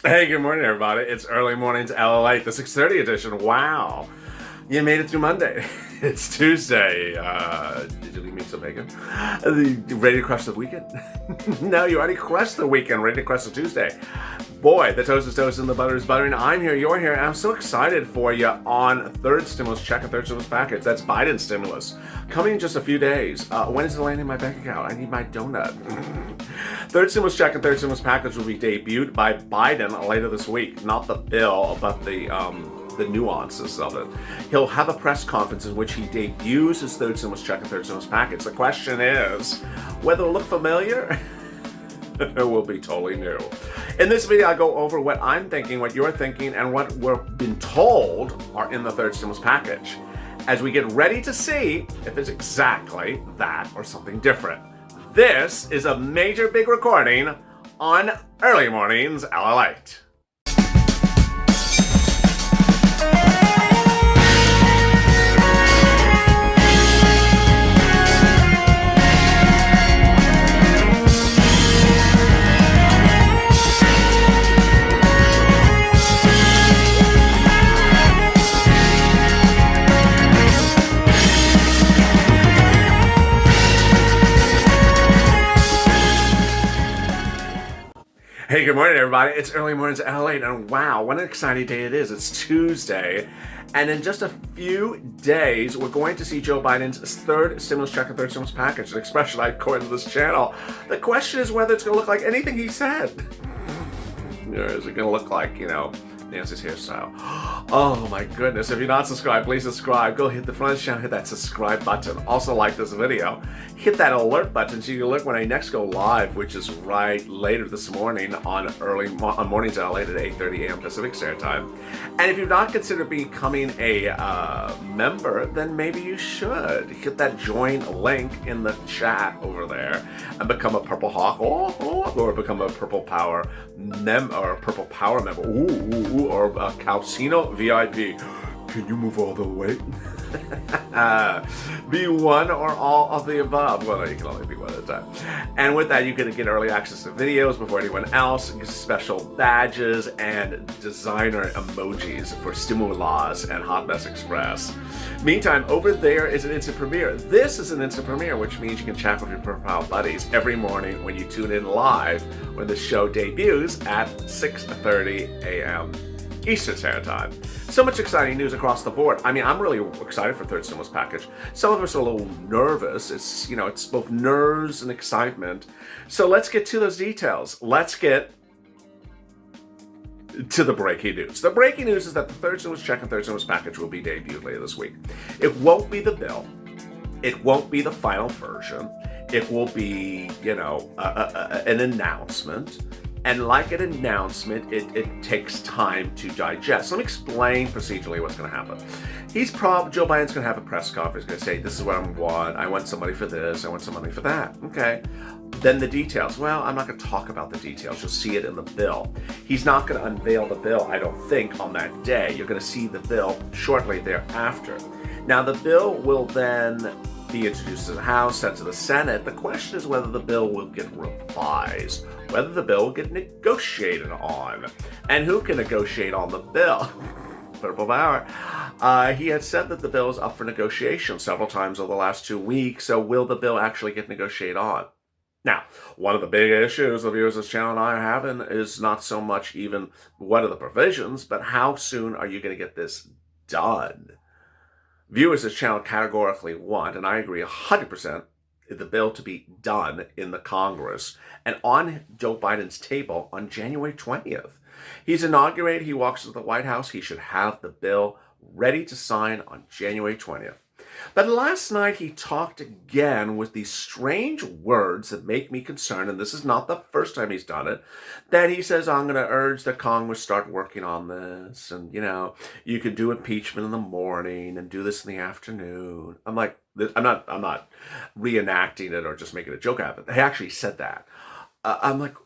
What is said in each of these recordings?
Hey, good morning, everybody. It's early mornings LALATE, the 6:30 edition. Wow, you made it through Monday. It's Tuesday. Did you leave me some bacon? Ready to crush the weekend? No, you already crushed the weekend. Ready to crush the Tuesday. Boy, the toast is toast and the butter is buttering. I'm here, you're here, and I'm so excited for you on third stimulus check and third stimulus package. That's Biden's stimulus. Coming in just a few days. When is it landing in my bank account? I need my donut. Third stimulus check and third stimulus package will be debuted by Biden later this week. Not the bill, but the nuances of it. He'll have a press conference in which he debuts his third stimulus check and third stimulus package. The question is whether it'll look familiar. It will be totally new. In this video, I go over what I'm thinking, what you're thinking, and what we're been told are in the third stimulus package, as we get ready to see if it's exactly that or something different. This is a major big recording on Early Mornings LALATE. Hey, good morning, everybody. It's Early Mornings LALATE, and wow, what an exciting day it is. It's Tuesday, and in just a few days, we're going to see Joe Biden's third stimulus check and third stimulus package, an expression I coined to this channel. The question is whether it's going to look like anything he said. Or is it going to look like, Nancy's hairstyle? Oh my goodness. If you're not subscribed, please subscribe. Go hit the front channel, hit that subscribe button. Also like this video. Hit that alert button so you can look when I next go live, which is right later this morning on Mornings LALATE at 8:30 a.m. Pacific Standard Time. And if you've not considered becoming a member, then maybe you should. Hit that join link in the chat over there and become a Purple Hawk or become a Purple Power member. Or a Calcino VIP. Can you move all the way? Be one or all of the above. Well, no, you can only be one at a time. And with that, you can get early access to videos before anyone else, special badges, and designer emojis for Stimulus and Hot Mess Express. Meantime, over there is an instant premiere. This is an instant premiere, which means you can chat with your profile buddies every morning when you tune in live when the show debuts at 6:30 a.m. Eastern Standard Time. So much exciting news across the board. I mean, I'm really excited for third stimulus package. Some of us are a little nervous. It's both nerves and excitement. So let's get to those details. Let's get to the breaking news. The breaking news is that the third stimulus check and third stimulus package will be debuted later this week. It won't be the bill. It won't be the final version. It will be, an announcement. And like an announcement, it takes time to digest. Let me explain procedurally what's going to happen. Joe Biden's going to have a press conference. He's going to say, this is what I want. I want somebody for this. I want somebody for that. Okay. Then the details. Well, I'm not going to talk about the details. You'll see it in the bill. He's not going to unveil the bill, I don't think, on that day. You're going to see the bill shortly thereafter. Now, the bill will then be introduced to the House, sent to the Senate. The question is whether the bill will get revised, whether the bill will get negotiated on. And who can negotiate on the bill? Purple Power. He had said that the bill is up for negotiation several times over the last 2 weeks, so will the bill actually get negotiated on? Now, one of the big issues the viewers of this channel and I are having is not so much even what are the provisions, but how soon are you going to get this done? Viewers of this channel categorically want, and I agree 100%, the bill to be done in the Congress and on Joe Biden's table on January 20th. He's inaugurated, he walks to the White House, he should have the bill ready to sign on January 20th. But last night he talked again with these strange words that make me concerned, and this is not the first time he's done it, that he says, I'm going to urge the Congress start working on this, and, you can do impeachment in the morning and do this in the afternoon. I'm like, I'm not reenacting it or just making a joke out of it. He actually said that. I'm like,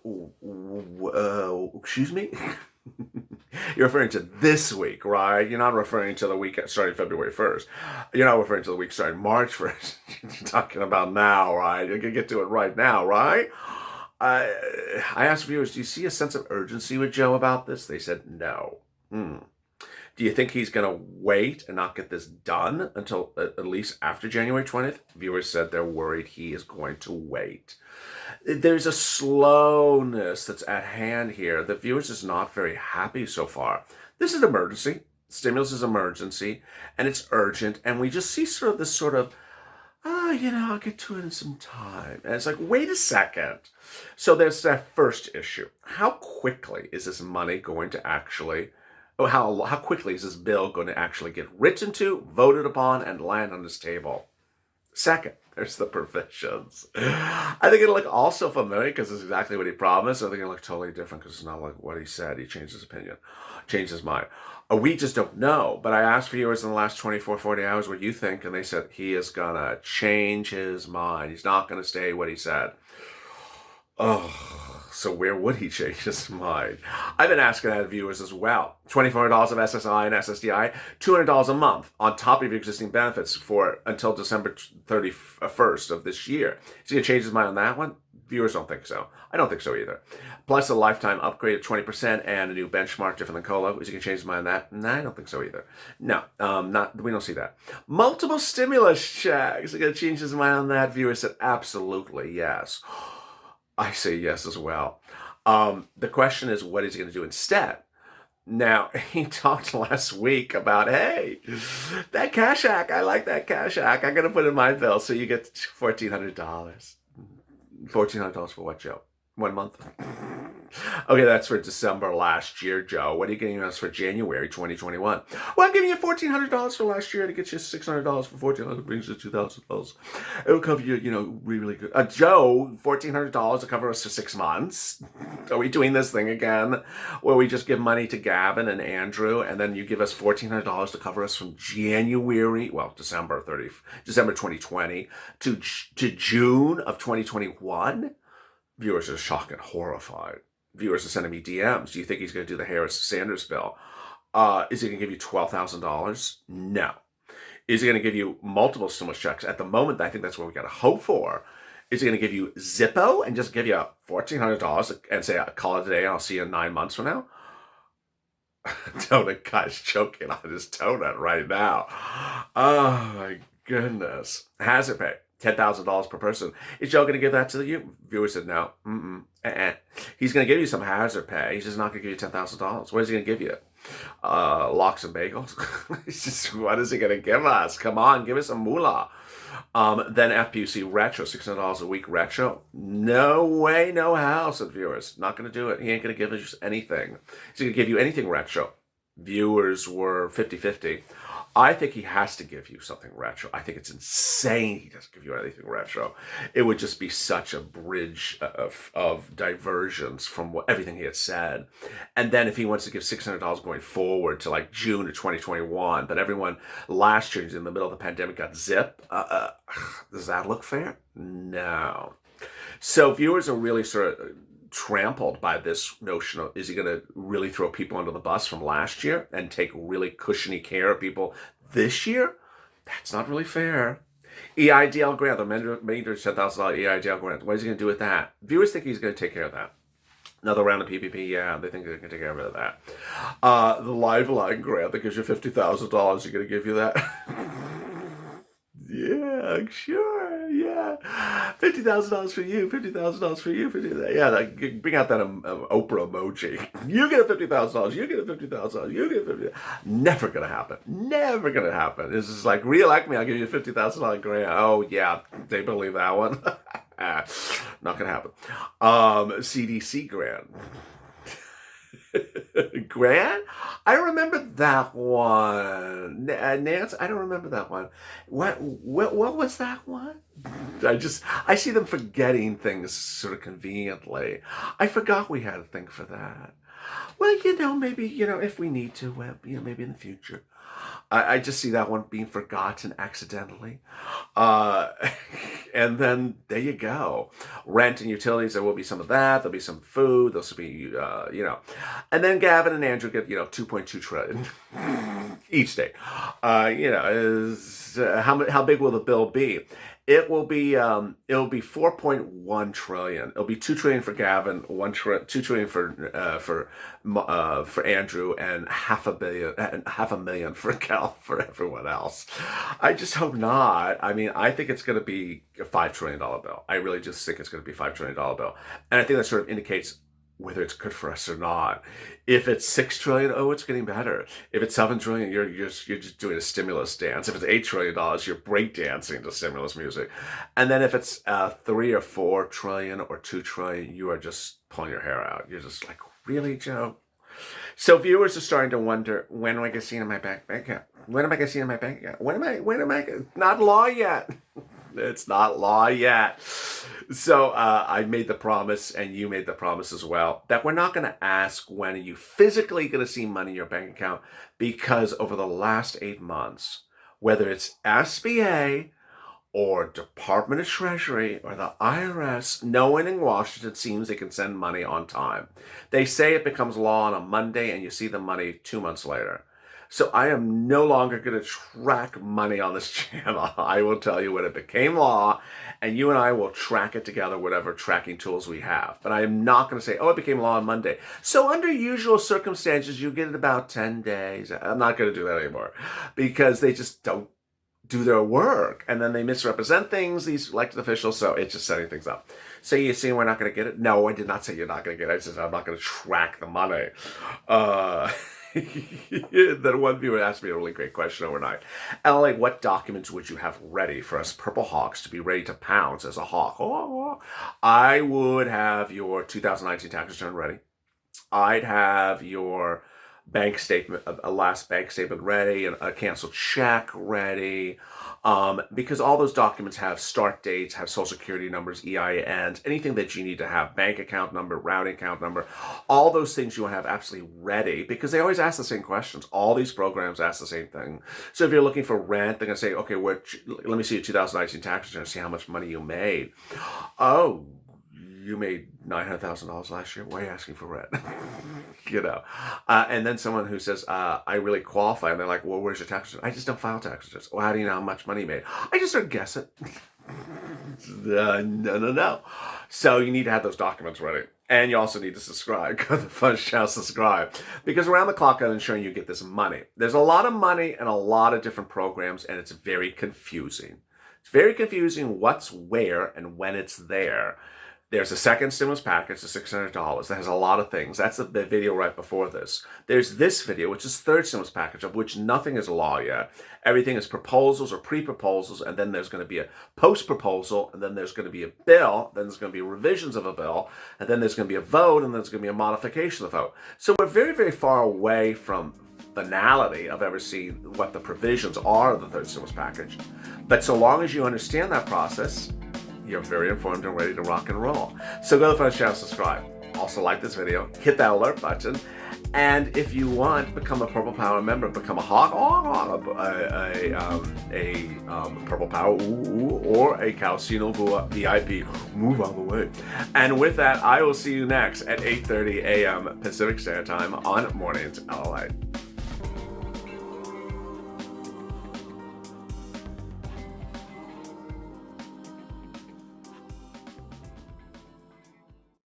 excuse me? You're referring to this week, right? You're not referring to the week starting February 1st. You're not referring to the week starting March 1st. You're talking about now, right? You can get to it right now, right? I asked viewers, do you see a sense of urgency with Joe about this? They said no. Do you think he's going to wait and not get this done until at least after January 20th? Viewers said they're worried he is going to wait. There's a slowness that's at hand here. The viewers is not very happy so far. This is an emergency. Stimulus is emergency, and it's urgent, and we just see sort of this sort of, I'll get to it in some time. And it's like, wait a second. So there's that first issue. How quickly is this money going to actually, how quickly is this bill going to actually get written to, voted upon, and land on this table? Second, there's the provisions. I think it'll look also familiar because it's exactly what he promised. I think it'll look totally different because it's not like what he said. He changed his opinion, changed his mind. We just don't know. But I asked viewers in the last 24, 40 hours what you think, and they said he is going to change his mind. He's not going to stay what he said. Oh, so where would he change his mind? I've been asking that of viewers as well. $2,400 of SSI and SSDI, $200 a month on top of your existing benefits for until December 31st of this year. Is he going to change his mind on that one? Viewers don't think so. I don't think so either. Plus a lifetime upgrade of 20% and a new benchmark different than COLA. Is he going to change his mind on that? No, I don't think so either. No, we don't see that. Multiple stimulus checks. Is he going to change his mind on that? Viewers said absolutely yes. I say yes as well. The question is, what is he going to do instead? Now, he talked last week about, hey, that Cash Act, I like that Cash Act. I'm going to put in my bill so you get $1,400. $1,400 for what, Joe? 1 month? Okay, that's for December last year, Joe. What are you giving us for January 2021? Well, I'm giving you $1,400 for last year to get you $600 for $1,400. Brings you $2,000. It'll cover you, really good. Joe, $1,400 to cover us for 6 months. Are we doing this thing again where we just give money to Gavin and Andrew, and then you give us $1,400 to cover us from December 2020 to June of 2021? Viewers are shocked and horrified. Viewers are sending me DMs. Do you think he's going to do the Harris-Sanders bill? Is he going to give you $12,000? No. Is he going to give you multiple stimulus checks? At the moment, I think that's what we got to hope for. Is he going to give you Zippo and just give you $1,400 and say, call it a day and I'll see you in 9 months from now? Donut guy's choking on his donut right now. Oh, my goodness. Hazard pay. $10,000 per person. Is Joe going to give that to you? Viewers said no. He's going to give you some hazard pay. He's just not going to give you $10,000. What is he going to give you? Lox and bagels? What is he going to give us? Come on, give us some moolah. Then FPUC retro, $600 a week retro. No way, no how, said viewers. Not going to do it. He ain't going to give us anything. He's going to give you anything retro. Viewers were 50-50. I think he has to give you something retro. I think it's insane he doesn't give you anything retro. It would just be such a bridge of diversions from everything he had said. And then if he wants to give $600 going forward to like June of 2021, but everyone last year in the middle of the pandemic got zip, does that look fair? No. So viewers are really sort of trampled by this notion of, is he going to really throw people under the bus from last year and take really cushiony care of people this year? That's not really fair. EIDL grant, the major $10,000 EIDL grant. What is he going to do with that? Viewers think he's going to take care of that. Another round of PPP, yeah, they think they can take care of that. The Lifeline grant that gives you $50,000, you're going to give you that? Yeah, sure, yeah. $50,000 for you, $50,000 for you, bring out that Oprah emoji. You get a $50,000, you get a $50,000, you get $50,000. Never gonna happen. Never gonna happen. It's just like, re-elect me, I'll give you a $50,000 grant. Oh yeah, they believe that one. Not gonna happen. CDC grant. Grant? I remember that one. Nance, I don't remember that one. What was that one? I see them forgetting things sort of conveniently. I forgot we had a thing for that. Well, maybe, if we need to, maybe in the future. I just see that one being forgotten accidentally. And then there you go. Rent and utilities, there will be some of that. There'll be some food. There'll be, And then Gavin and Andrew get, $2.2 trillion each day. How big will the bill be? It'll be 4.1 trillion. It'll be 2 trillion for Gavin, 2 trillion for Andrew, and half a million for for everyone else. I just hope not. I mean, I think it's going to be a $5 trillion bill. I really just think it's going to be a $5 trillion bill, and I think that sort of indicates whether it's good for us or not. If it's 6 trillion, oh, it's getting better. If it's 7 trillion, you're just doing a stimulus dance. If it's $8 trillion, you're breakdancing to stimulus music. And then if it's 3 or 4 trillion or 2 trillion, you are just pulling your hair out. You're just like, really, Joe? So viewers are starting to wonder, when am I going to see it in my bank account? When am I going to see it in my bank account? When am I, not law yet. It's not law yet. So I made the promise, and you made the promise as well, that we're not going to ask when are you physically going to see money in your bank account, because over the last 8 months, whether it's SBA or Department of Treasury or the IRS, no one in Washington seems they can send money on time. They say it becomes law on a Monday and you see the money 2 months later. So I am no longer going to track money on this channel. I will tell you when it became law, and you and I will track it together, whatever tracking tools we have. But I am not going to say, oh, it became law on Monday. So under usual circumstances, you get it about 10 days. I'm not going to do that anymore, because they just don't do their work, and then they misrepresent things, these elected officials, so it's just setting things up. So you see we're not going to get it? No, I did not say you're not going to get it. I said I'm not going to track the money. Then one viewer asked me a really great question overnight. LA, what documents would you have ready for us purple hawks to be ready to pounce as a hawk? Oh, I would have your 2019 tax return ready. I'd have your bank statement, a last bank statement ready, and a canceled check ready, because all those documents have start dates, have social security numbers, EINs, anything that you need to have, bank account number, routing account number, all those things you want to have absolutely ready, because they always ask the same questions. All these programs ask the same thing. So if you're looking for rent, they're going to say, okay, let me see your 2019 tax return and see how much money you made. Oh, you made $900,000 last year. Why are you asking for rent? And then someone who says, I really qualify. And they're like, well, where's your tax return? I just don't file tax returns. Well, how do you know how much money you made? I just sort of guess it. No. So you need to have those documents ready. And you also need to subscribe. Go to the Fun Channel, subscribe. Because around the clock, I'm ensuring you get this money. There's a lot of money and a lot of different programs, and it's very confusing. It's very confusing what's where and when it's there. There's a second stimulus package, the $600. That has a lot of things. That's the video right before this. There's this video, which is third stimulus package, of which nothing is law yet. Everything is proposals or pre-proposals, and then there's going to be a post-proposal, and then there's going to be a bill, then there's going to be revisions of a bill, and then there's going to be a vote, and then there's going to be a modification of the vote. So we're very, very far away from finality of ever seeing what the provisions are of the third stimulus package. But so long as you understand that process, you're very informed and ready to rock and roll. So go to the Fun Channel, subscribe. Also like this video, hit that alert button, and if you want, become a Purple Power member, become a hawk, Purple Power, or a Calcino VIP. Move on the way. And with that, I will see you next at 8:30 a.m. Pacific Standard Time on Mornings LALATE.